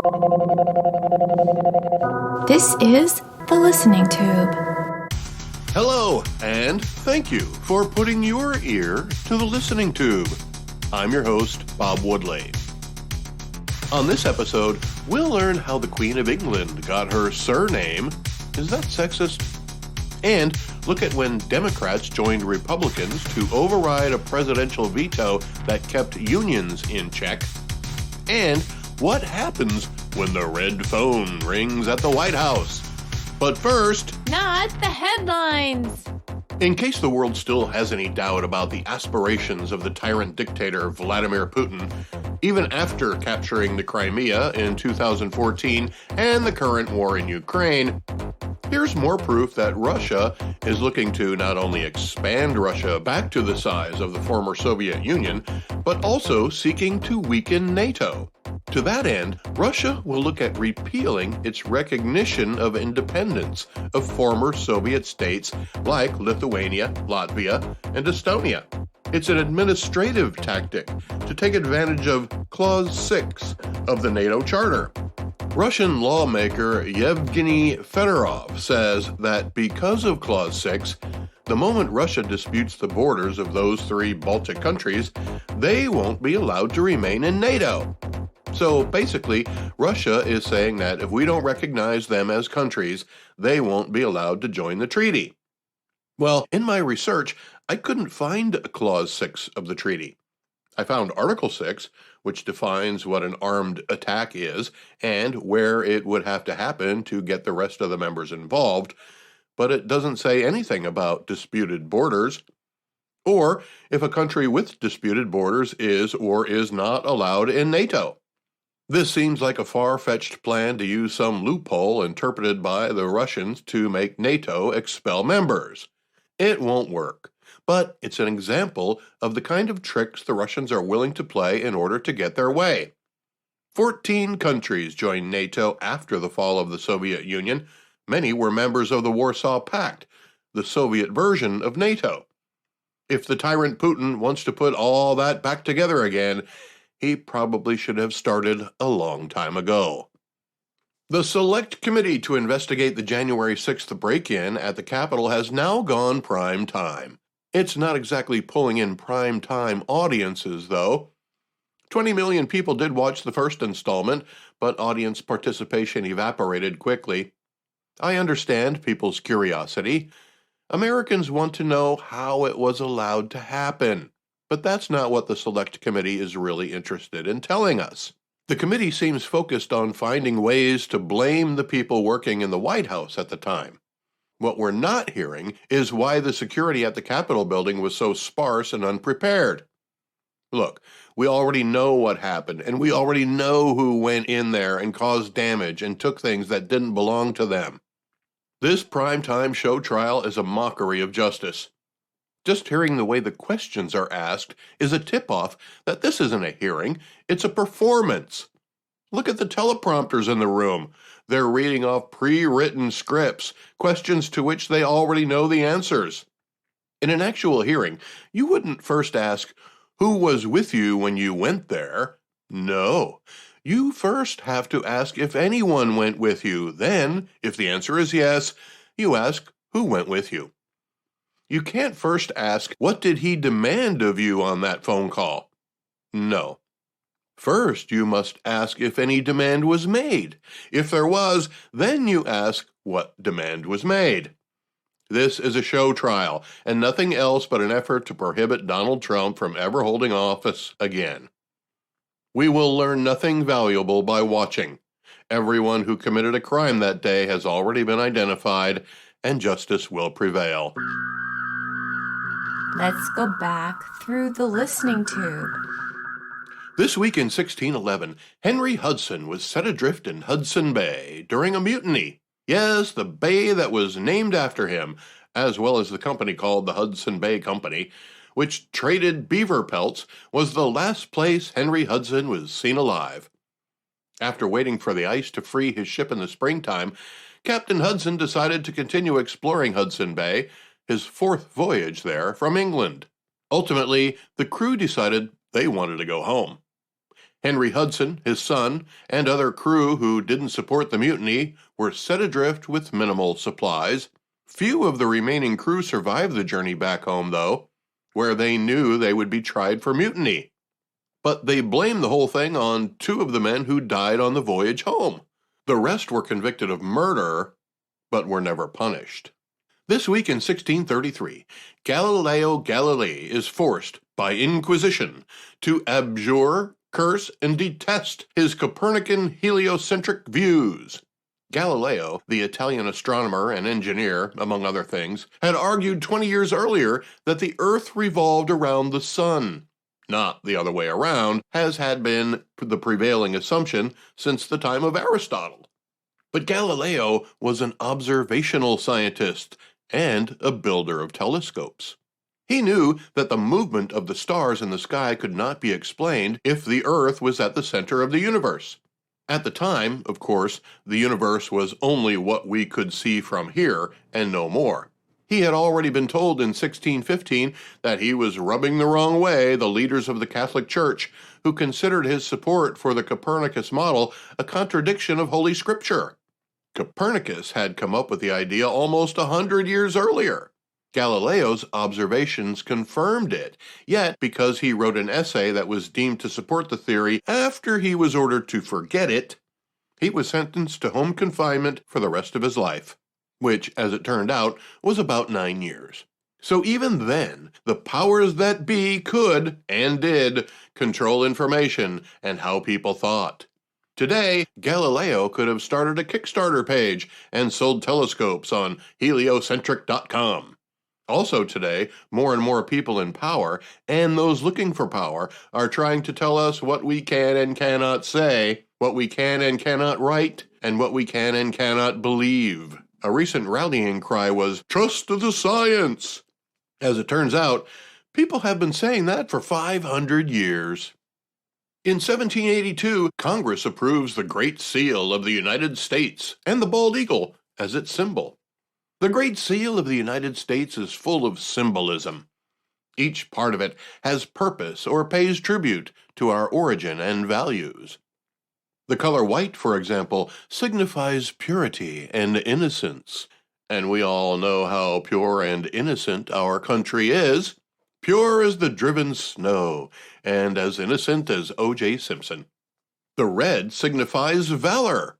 This is the Listening Tube. Hello, and thank you for putting your ear to the Listening Tube. I'm your host, Bob Woodley. On this episode, we'll learn how the Queen of England got her surname. Is that sexist? And look at when Democrats joined Republicans to override a presidential veto that kept unions in check. And what happens when the red phone rings at the White House? But first, not the headlines. In case the world still has any doubt about the aspirations of the tyrant dictator Vladimir Putin, even after capturing the Crimea in 2014 and the current war in Ukraine, here's more proof that Russia is looking to not only expand Russia back to the size of the former Soviet Union, but also seeking to weaken NATO. To that end, Russia will look at repealing its recognition of independence of former Soviet states like Lithuania, Latvia, and Estonia. It's an administrative tactic to take advantage of Clause 6 of the NATO Charter. Russian lawmaker Yevgeny Fedorov says that because of Clause 6, the moment Russia disputes the borders of those three Baltic countries, they won't be allowed to remain in NATO. So basically, Russia is saying that if we don't recognize them as countries, they won't be allowed to join the treaty. Well, in my research, I couldn't find Clause 6 of the treaty. I found Article 6, which defines what an armed attack is and where it would have to happen to get the rest of the members involved, but it doesn't say anything about disputed borders, or if a country with disputed borders is or is not allowed in NATO. This seems like a far-fetched plan to use some loophole interpreted by the Russians to make NATO expel members. It won't work, but it's an example of the kind of tricks the Russians are willing to play in order to get their way. 14 countries joined NATO after the fall of the Soviet Union. Many were members of the Warsaw Pact, the Soviet version of NATO. If the tyrant Putin wants to put all that back together again, he probably should have started a long time ago. The Select Committee to investigate the January 6th break-in at the Capitol has now gone prime time. It's not exactly pulling in prime time audiences, though. 20 million people did watch the first installment, but audience participation evaporated quickly. I understand people's curiosity. Americans want to know how it was allowed to happen. But that's not what the Select Committee is really interested in telling us. The committee seems focused on finding ways to blame the people working in the White House at the time. What we're not hearing is why the security at the Capitol building was so sparse and unprepared. Look, we already know what happened, and we already know who went in there and caused damage and took things that didn't belong to them. This primetime show trial is a mockery of justice. Just hearing the way the questions are asked is a tip-off that this isn't a hearing, it's a performance. Look at the teleprompters in the room. They're reading off pre-written scripts, questions to which they already know the answers. In an actual hearing, you wouldn't first ask, who was with you when you went there? No. You first have to ask if anyone went with you. Then, if the answer is yes, you ask, who went with you? You can't first ask, what did he demand of you on that phone call? No. First, you must ask if any demand was made. If there was, then you ask what demand was made. This is a show trial, and nothing else but an effort to prohibit Donald Trump from ever holding office again. We will learn nothing valuable by watching. Everyone who committed a crime that day has already been identified, and justice will prevail. Let's go back through the Listening Tube. This week in 1611, Henry Hudson was set adrift in Hudson Bay during a mutiny. Yes, the bay that was named after him, as well as the company called the Hudson Bay Company, which traded beaver pelts, was the last place Henry Hudson was seen alive. After waiting for the ice to free his ship in the springtime, Captain Hudson decided to continue exploring Hudson Bay, his fourth voyage there from England. Ultimately, the crew decided they wanted to go home. Henry Hudson, his son, and other crew who didn't support the mutiny were set adrift with minimal supplies. Few of the remaining crew survived the journey back home, though, where they knew they would be tried for mutiny. But they blamed the whole thing on two of the men who died on the voyage home. The rest were convicted of murder, but were never punished. This week in 1633, Galileo Galilei is forced, by Inquisition, to abjure, curse, and detest his Copernican heliocentric views. Galileo, the Italian astronomer and engineer, among other things, had argued 20 years earlier that the Earth revolved around the sun, not the other way around, as had been the prevailing assumption since the time of Aristotle. But Galileo was an observational scientist and a builder of telescopes. He knew that the movement of the stars in the sky could not be explained if the Earth was at the center of the universe. At the time, of course, the universe was only what we could see from here and no more. He had already been told in 1615 that he was rubbing the wrong way the leaders of the Catholic Church, who considered his support for the Copernicus model a contradiction of Holy Scripture. Copernicus had come up with the idea almost 100 years earlier. Galileo's observations confirmed it, yet because he wrote an essay that was deemed to support the theory after he was ordered to forget it, he was sentenced to home confinement for the rest of his life, which, as it turned out, was about 9 years. So even then, the powers that be could, and did, control information and how people thought. Today, Galileo could have started a Kickstarter page and sold telescopes on heliocentric.com. Also today, more and more people in power, and those looking for power, are trying to tell us what we can and cannot say, what we can and cannot write, and what we can and cannot believe. A recent rallying cry was, "Trust the science!" As it turns out, people have been saying that for 500 years. In 1782, Congress approves the Great Seal of the United States and the bald eagle as its symbol. The Great Seal of the United States is full of symbolism. Each part of it has purpose or pays tribute to our origin and values. The color white, for example, signifies purity and innocence, and we all know how pure and innocent our country is. Pure as the driven snow, and as innocent as O.J. Simpson. The red signifies valor.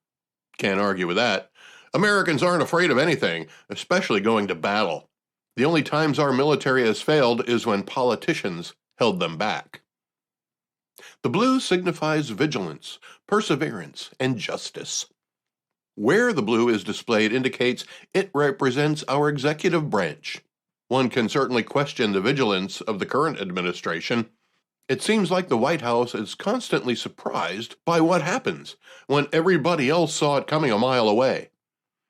Can't argue with that. Americans aren't afraid of anything, especially going to battle. The only times our military has failed is when politicians held them back. The blue signifies vigilance, perseverance, and justice. Where the blue is displayed indicates it represents our executive branch. One can certainly question the vigilance of the current administration. It seems like the White House is constantly surprised by what happens when everybody else saw it coming a mile away.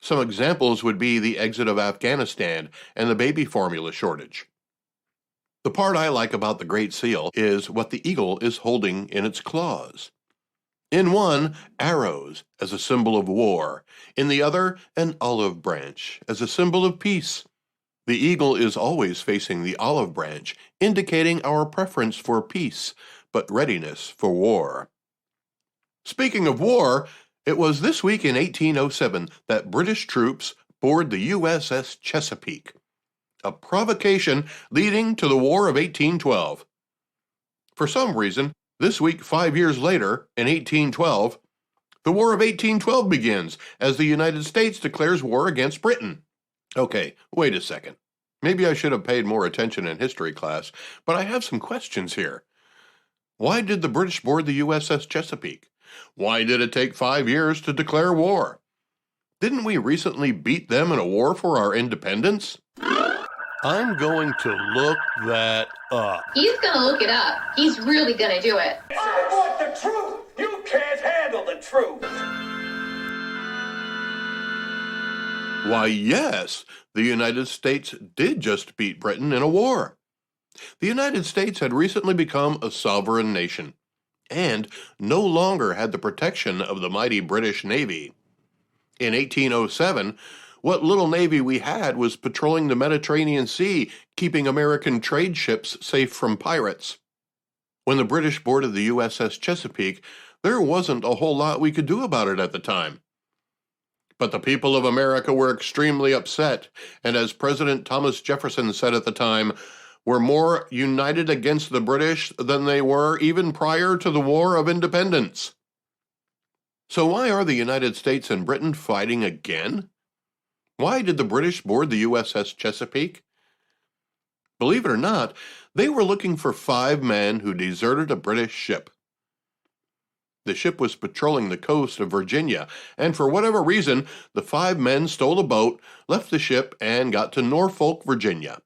Some examples would be the exit of Afghanistan and the baby formula shortage. The part I like about the Great Seal is what the eagle is holding in its claws. In one, arrows as a symbol of war. In the other, an olive branch as a symbol of peace. The eagle is always facing the olive branch, indicating our preference for peace, but readiness for war. Speaking of war, it was this week in 1807 that British troops board the USS Chesapeake, a provocation leading to the War of 1812. For some reason, this week 5 years later, in 1812, the War of 1812 begins as the United States declares war against Britain. Okay, wait a second. Maybe I should have paid more attention in history class, but I have some questions here. Why did the British board the USS Chesapeake? Why did it take 5 years to declare war? Didn't we recently beat them in a war for our independence? I'm going to look that up. He's gonna look it up. He's really gonna do it. I want the truth! You can't handle the truth! Why, yes, the United States did just beat Britain in a war. The United States had recently become a sovereign nation, and no longer had the protection of the mighty British Navy. In 1807, what little navy we had was patrolling the Mediterranean Sea, keeping American trade ships safe from pirates. When the British boarded the USS Chesapeake, there wasn't a whole lot we could do about it at the time. But the people of America were extremely upset, and as President Thomas Jefferson said at the time, were more united against the British than they were even prior to the War of Independence. So why are the United States and Britain fighting again? Why did the British board the USS Chesapeake? Believe it or not, they were looking for 5 men who deserted a British ship. The ship was patrolling the coast of Virginia, and for whatever reason, the 5 men stole a boat, left the ship, and got to Norfolk, Virginia.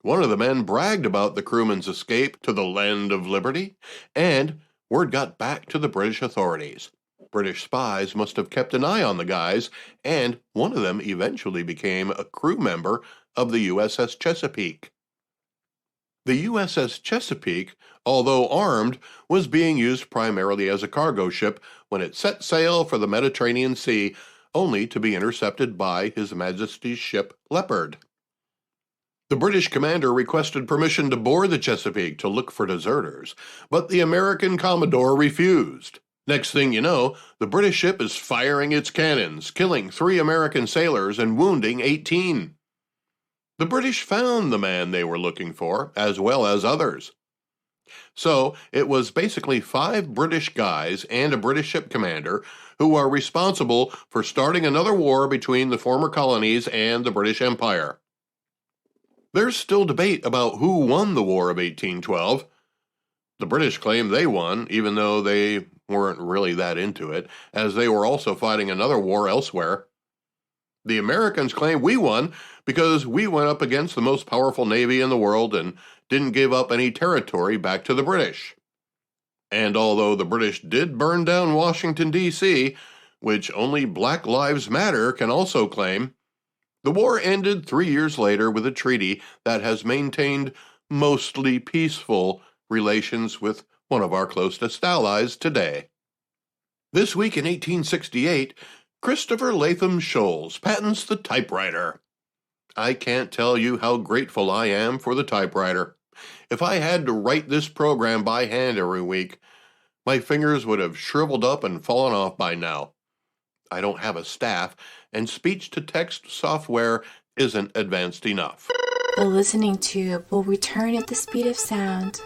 One of the men bragged about the crewman's escape to the land of liberty, and word got back to the British authorities. British spies must have kept an eye on the guys, and one of them eventually became a crew member of the USS Chesapeake. The USS Chesapeake, although armed, was being used primarily as a cargo ship when it set sail for the Mediterranean Sea, only to be intercepted by His Majesty's ship Leopard. The British commander requested permission to board the Chesapeake to look for deserters, but the American Commodore refused. Next thing you know, the British ship is firing its cannons, killing 3 American sailors and wounding 18. The British found the man they were looking for, as well as others. So, it was basically 5 British guys and a British ship commander who are responsible for starting another war between the former colonies and the British Empire. There's still debate about who won the War of 1812. The British claim they won, even though they weren't really that into it, as they were also fighting another war elsewhere. The Americans claim we won because we went up against the most powerful navy in the world and didn't give up any territory back to the British. And although the British did burn down Washington, D.C., which only Black Lives Matter can also claim, the war ended 3 years later with a treaty that has maintained mostly peaceful relations with one of our closest allies today. This week in 1868, Christopher Latham Sholes patents the typewriter. I can't tell you how grateful I am for the typewriter. If I had to write this program by hand every week, my fingers would have shriveled up and fallen off by now. I don't have a staff, and speech-to-text software isn't advanced enough. The listening tube will return at the speed of sound.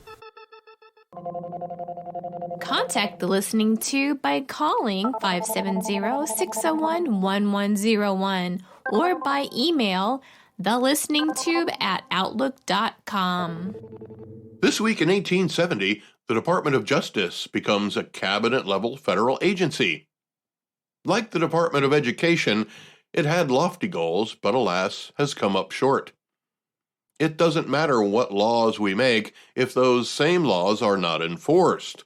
Contact the listening tube by calling 570-601-1101 or by email thelisteningtube@outlook.com. This week in 1870, the Department of Justice becomes a cabinet-level federal agency. Like the Department of Education, it had lofty goals, but alas, has come up short. It doesn't matter what laws we make if those same laws are not enforced.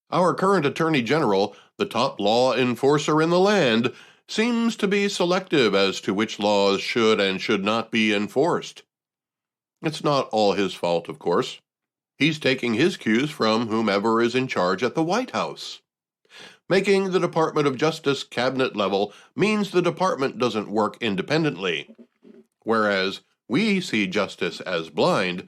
Our current Attorney General, the top law enforcer in the land, seems to be selective as to which laws should and should not be enforced. It's not all his fault, of course. He's taking his cues from whomever is in charge at the White House. Making the Department of Justice cabinet level means the department doesn't work independently. Whereas we see justice as blind,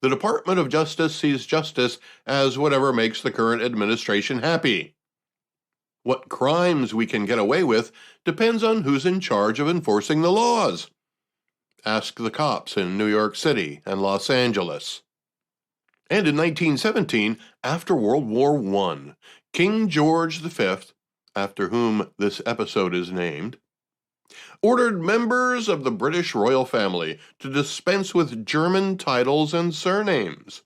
the Department of Justice sees justice as whatever makes the current administration happy. What crimes we can get away with depends on who's in charge of enforcing the laws. Ask the cops in New York City and Los Angeles. And in 1917, after World War I, King George V, after whom this episode is named, ordered members of the British royal family to dispense with German titles and surnames.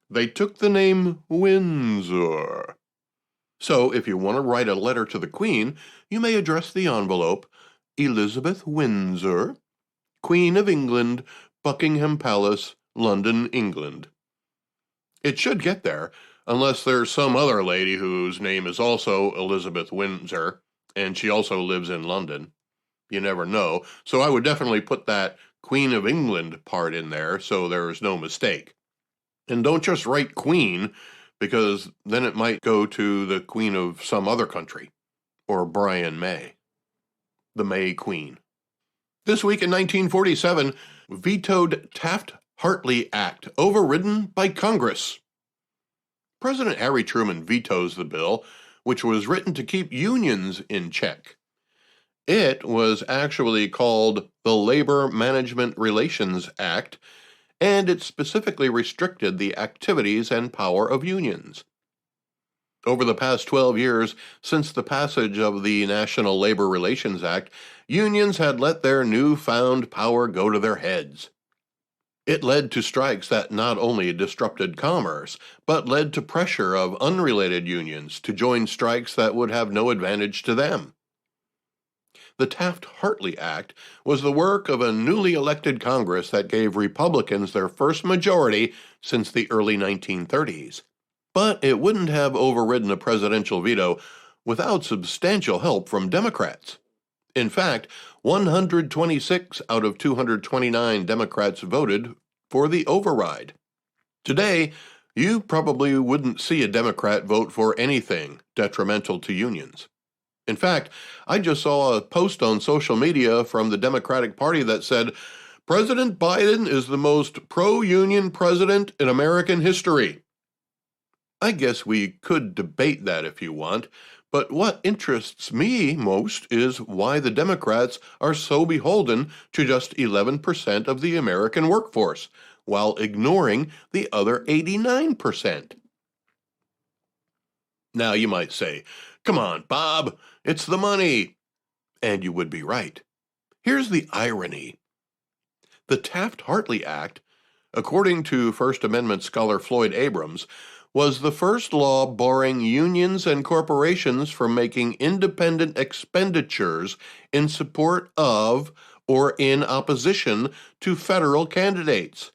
They took the name Windsor. So if you want to write a letter to the Queen, you may address the envelope Elizabeth Windsor, Queen of England, Buckingham Palace, London, England. It should get there, unless there's some other lady whose name is also Elizabeth Windsor, and she also lives in London. You never know, so I would definitely put that Queen of England part in there so there's no mistake. And don't just write Queen, because then it might go to the Queen of some other country, or Brian May, the May Queen. This week in 1947, vetoed Taft-Hartley Act overridden by Congress. President Harry Truman vetoes the bill, which was written to keep unions in check. It was actually called the Labor Management Relations Act, and it specifically restricted the activities and power of unions. Over the past 12 years, since the passage of the National Labor Relations Act, unions had let their newfound power go to their heads. It led to strikes that not only disrupted commerce, but led to pressure of unrelated unions to join strikes that would have no advantage to them. The Taft-Hartley Act was the work of a newly elected Congress that gave Republicans their first majority since the early 1930s. But it wouldn't have overridden a presidential veto without substantial help from Democrats. In fact, 126 out of 229 Democrats voted for the override. Today, you probably wouldn't see a Democrat vote for anything detrimental to unions. In fact, I just saw a post on social media from the Democratic Party that said, "President Biden is the most pro-union president in American history." I guess we could debate that if you want, but what interests me most is why the Democrats are so beholden to just 11% of the American workforce, while ignoring the other 89%. Now you might say, "Come on, Bob, it's the money." And you would be right. Here's the irony. The Taft-Hartley Act, according to First Amendment scholar Floyd Abrams, was the first law barring unions and corporations from making independent expenditures in support of or in opposition to federal candidates.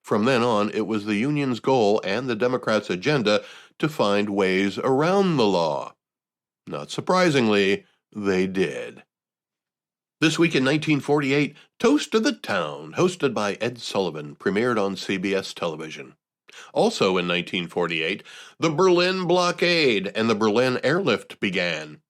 From then on, it was the union's goal and the Democrats' agenda to find ways around the law. Not surprisingly, they did. This week in 1948, Toast of the Town, hosted by Ed Sullivan, premiered on CBS television. Also in 1948, the Berlin blockade and the Berlin airlift began.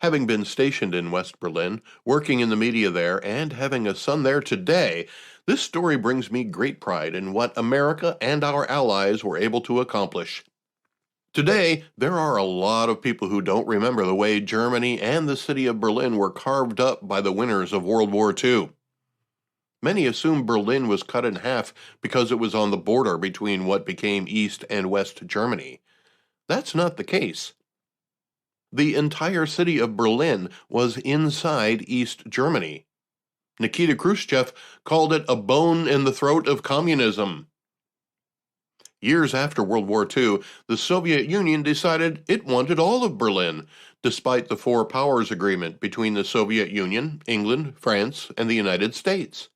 Having been stationed in West Berlin, working in the media there, and having a son there today, this story brings me great pride in what America and our allies were able to accomplish. Today, there are a lot of people who don't remember the way Germany and the city of Berlin were carved up by the winners of World War II. Many assume Berlin was cut in half because it was on the border between what became East and West Germany. That's not the case. The entire city of Berlin was inside East Germany. Nikita Khrushchev called it a bone in the throat of communism. Years after World War II, the Soviet Union decided it wanted all of Berlin, despite the Four Powers Agreement between the Soviet Union, England, France, and the United States.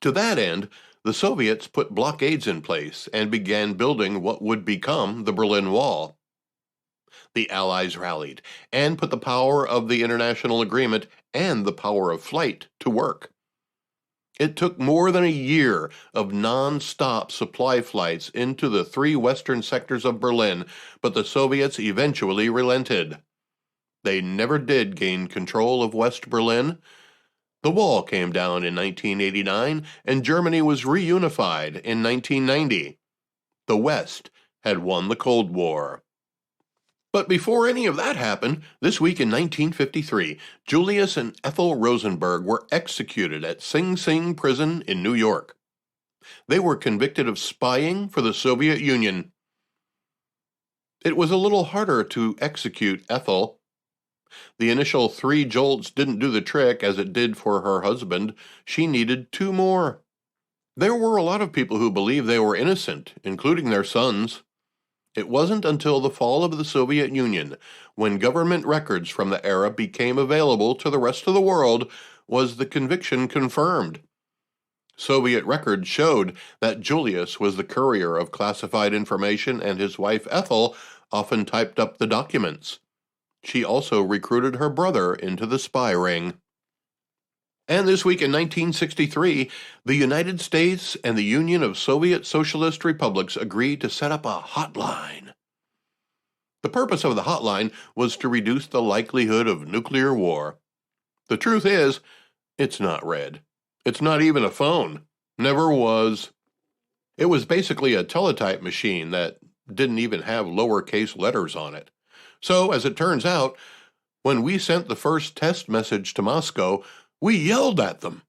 To that end, the Soviets put blockades in place and began building what would become the Berlin Wall. The Allies rallied and put the power of the international agreement and the power of flight to work. It took more than a year of non-stop supply flights into the three western sectors of Berlin, but the Soviets eventually relented. They never did gain control of West Berlin. The wall came down in 1989, and Germany was reunified in 1990. The West had won the Cold War. But before any of that happened, this week in 1953, Julius and Ethel Rosenberg were executed at Sing Sing Prison in New York. They were convicted of spying for the Soviet Union. It was a little harder to execute Ethel. The initial 3 jolts didn't do the trick as it did for her husband. She needed 2 more. There were a lot of people who believed they were innocent, including their sons. It wasn't until the fall of the Soviet Union, when government records from the era became available to the rest of the world, was the conviction confirmed. Soviet records showed that Julius was the courier of classified information and his wife Ethel often typed up the documents. She also recruited her brother into the spy ring. And this week in 1963, the United States and the Union of Soviet Socialist Republics agreed to set up a hotline. The purpose of the hotline was to reduce the likelihood of nuclear war. The truth is, it's not red. It's not even a phone. Never was. It was basically a teletype machine that didn't even have lowercase letters on it. So, as it turns out, when we sent the first test message to Moscow, we yelled at them.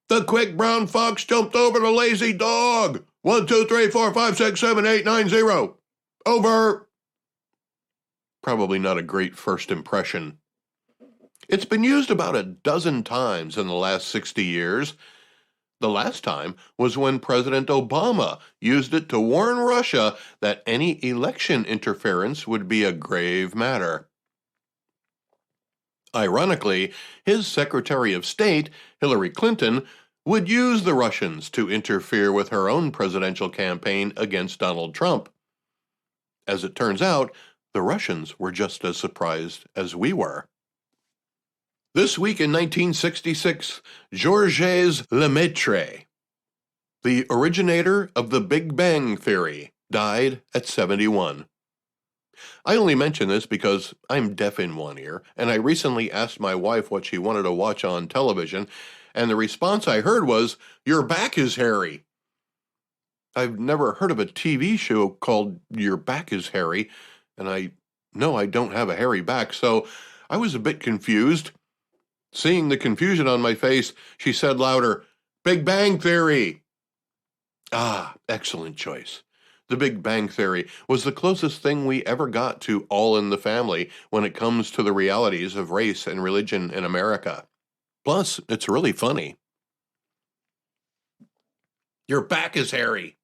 The quick brown fox jumped over the lazy dog. 1, 2, 3, 4, 5, 6, 7, 8, 9, 0. Over. Probably not a great first impression. It's been used about a dozen times in the last 60 years. The last time was when President Obama used it to warn Russia that any election interference would be a grave matter. Ironically, his Secretary of State, Hillary Clinton, would use the Russians to interfere with her own presidential campaign against Donald Trump. As it turns out, the Russians were just as surprised as we were. This week in 1966, Georges Lemaitre, the originator of the Big Bang Theory, died at 71. I only mention this because I'm deaf in one ear, and I recently asked my wife what she wanted to watch on television, and the response I heard was, "Your back is hairy." I've never heard of a TV show called Your Back is Hairy, and I know I don't have a hairy back, so I was a bit confused. Seeing the confusion on my face, she said louder, "Big Bang Theory." Ah, excellent choice. The Big Bang Theory was the closest thing we ever got to All in the Family when it comes to the realities of race and religion in America. Plus, it's really funny. Your back is hairy.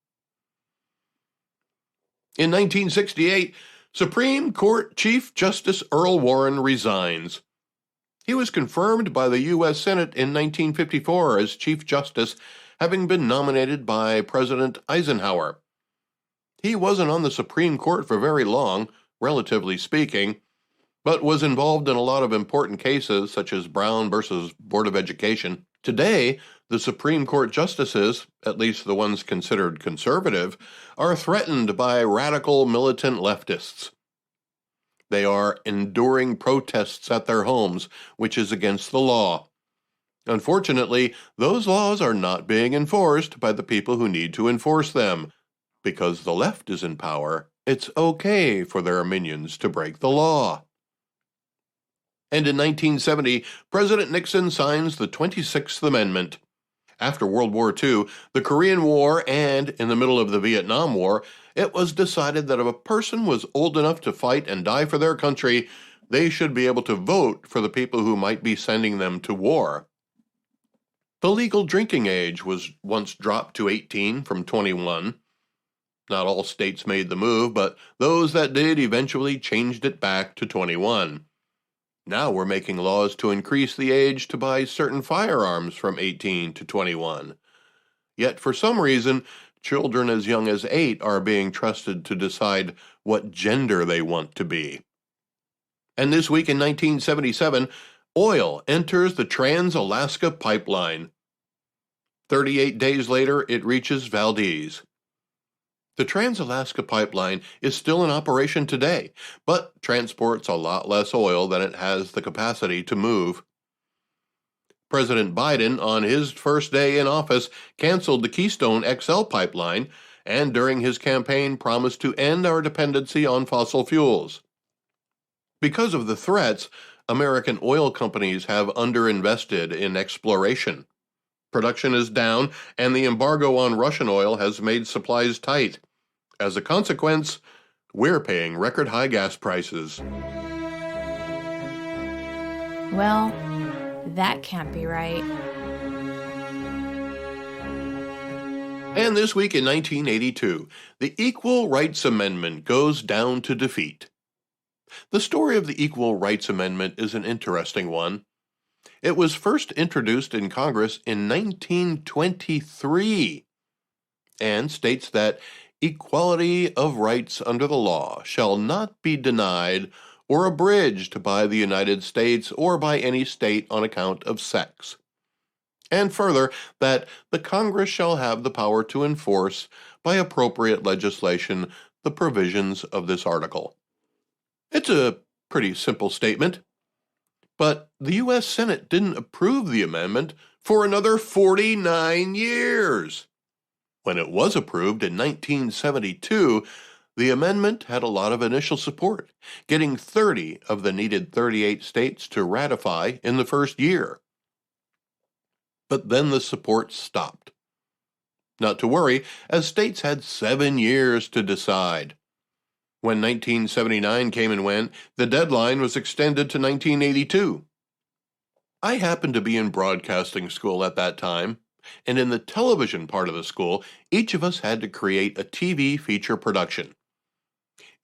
In 1968, Supreme Court Chief Justice Earl Warren resigns. He was confirmed by the U.S. Senate in 1954 as Chief Justice, having been nominated by President Eisenhower. He wasn't on the Supreme Court for very long, relatively speaking, but was involved in a lot of important cases such as Brown versus Board of Education. Today, the Supreme Court justices, at least the ones considered conservative, are threatened by radical militant leftists. They are enduring protests at their homes, which is against the law. Unfortunately, those laws are not being enforced by the people who need to enforce them. Because the left is in power, it's okay for their minions to break the law. And in 1970, President Nixon signs the 26th Amendment. After World War II, the Korean War, and in the middle of the Vietnam War, it was decided that if a person was old enough to fight and die for their country, they should be able to vote for the people who might be sending them to war. The legal drinking age was once dropped to 18 from 21. Not all states made the move, but those that did eventually changed it back to 21. Now we're making laws to increase the age to buy certain firearms from 18 to 21. Yet for some reason, children as young as 8 are being trusted to decide what gender they want to be. And this week in 1977, oil enters the Trans-Alaska Pipeline. 38 days later, it reaches Valdez. The Trans-Alaska Pipeline is still in operation today, but transports a lot less oil than it has the capacity to move. President Biden, on his first day in office, canceled the Keystone XL pipeline, and during his campaign promised to end our dependency on fossil fuels. Because of the threats, American oil companies have underinvested in exploration. Production is down, and the embargo on Russian oil has made supplies tight. As a consequence, we're paying record-high gas prices. Well, that can't be right. And this week in 1982, the Equal Rights Amendment goes down to defeat. The story of the Equal Rights Amendment is an interesting one. It was first introduced in Congress in 1923 and states that equality of rights under the law shall not be denied or abridged by the United States or by any state on account of sex. And further, that the Congress shall have the power to enforce, by appropriate legislation, the provisions of this article. It's a pretty simple statement. But the U.S. Senate didn't approve the amendment for another 49 years. When it was approved in 1972, the amendment had a lot of initial support, getting 30 of the needed 38 states to ratify in the first year. But then the support stopped. Not to worry, as states had 7 years to decide. When 1979 came and went, the deadline was extended to 1982. I happened to be in broadcasting school at that time, and in the television part of the school, each of us had to create a TV feature production.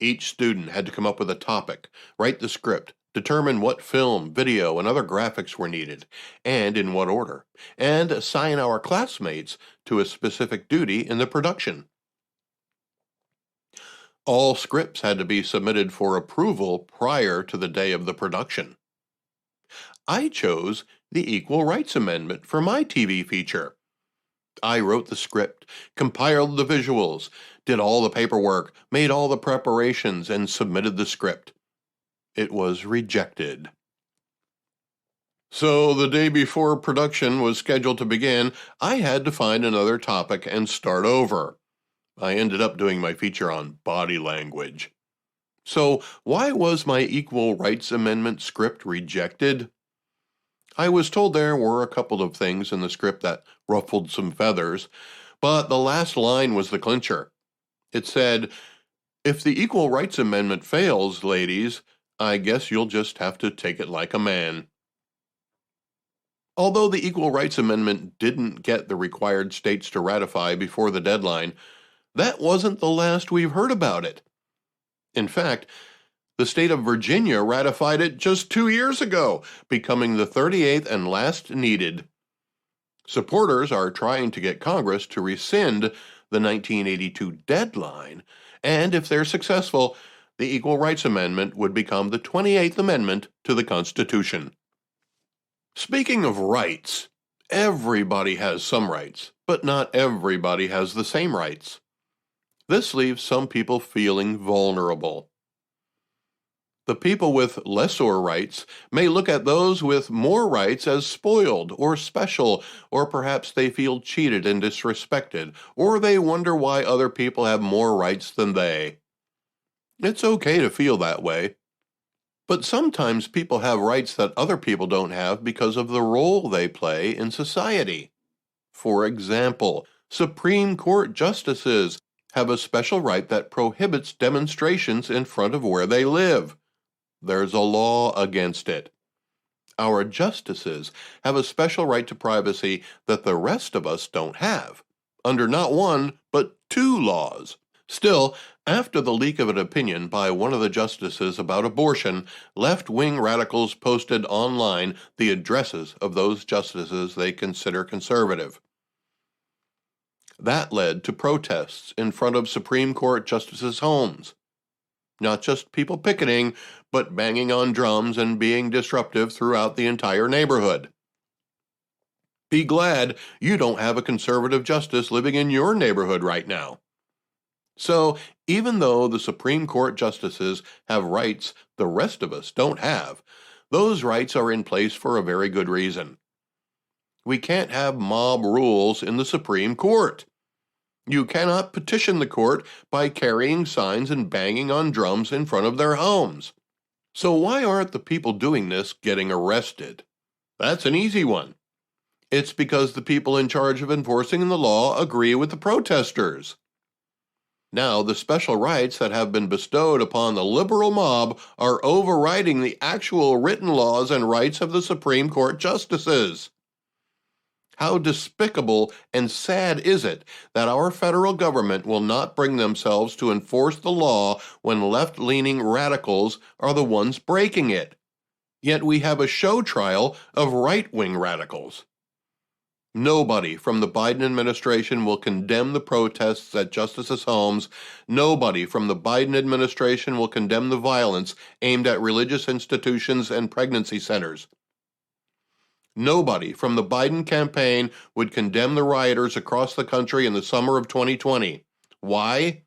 Each student had to come up with a topic, write the script, determine what film, video, and other graphics were needed, and in what order, and assign our classmates to a specific duty in the production. All scripts had to be submitted for approval prior to the day of the production. I chose the Equal Rights Amendment for my TV feature. I wrote the script, compiled the visuals, did all the paperwork, made all the preparations, and submitted the script. It was rejected. So the day before production was scheduled to begin, I had to find another topic and start over. I ended up doing my feature on body language. So why was my Equal Rights Amendment script rejected? I was told there were a couple of things in the script that ruffled some feathers, but the last line was the clincher. It said, "If the Equal Rights Amendment fails, ladies, I guess you'll just have to take it like a man." Although the Equal Rights Amendment didn't get the required states to ratify before the deadline, that wasn't the last we've heard about it. In fact, the state of Virginia ratified it just 2 years ago, becoming the 38th and last needed. Supporters are trying to get Congress to rescind the 1982 deadline, and if they're successful, the Equal Rights Amendment would become the 28th Amendment to the Constitution. Speaking of rights, everybody has some rights, but not everybody has the same rights. This leaves some people feeling vulnerable. The people with lesser rights may look at those with more rights as spoiled or special, or perhaps they feel cheated and disrespected, or they wonder why other people have more rights than they. It's okay to feel that way. But sometimes people have rights that other people don't have because of the role they play in society. For example, Supreme Court justices have a special right that prohibits demonstrations in front of where they live. There's a law against it. Our justices have a special right to privacy that the rest of us don't have, under not one, but 2 laws. Still, after the leak of an opinion by one of the justices about abortion, left-wing radicals posted online the addresses of those justices they consider conservative. That led to protests in front of Supreme Court justices' homes. Not just people picketing, but banging on drums and being disruptive throughout the entire neighborhood. Be glad you don't have a conservative justice living in your neighborhood right now. So, even though the Supreme Court justices have rights the rest of us don't have, those rights are in place for a very good reason. We can't have mob rules in the Supreme Court. You cannot petition the court by carrying signs and banging on drums in front of their homes. So why aren't the people doing this getting arrested? That's an easy one. It's because the people in charge of enforcing the law agree with the protesters. Now, the special rights that have been bestowed upon the liberal mob are overriding the actual written laws and rights of the Supreme Court justices. How despicable and sad is it that our federal government will not bring themselves to enforce the law when left-leaning radicals are the ones breaking it? Yet we have a show trial of right-wing radicals. Nobody from the Biden administration will condemn the protests at justices' homes. Nobody from the Biden administration will condemn the violence aimed at religious institutions and pregnancy centers. Nobody from the Biden campaign would condemn the rioters across the country in the summer of 2020. Why?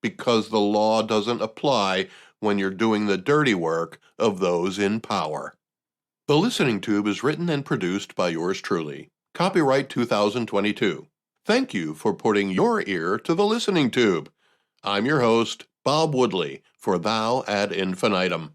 Because the law doesn't apply when you're doing the dirty work of those in power. The Listening Tube is written and produced by yours truly. Copyright 2022. Thank you for putting your ear to the listening tube. I'm your host, Bob Woodley, for Thou ad Infinitum.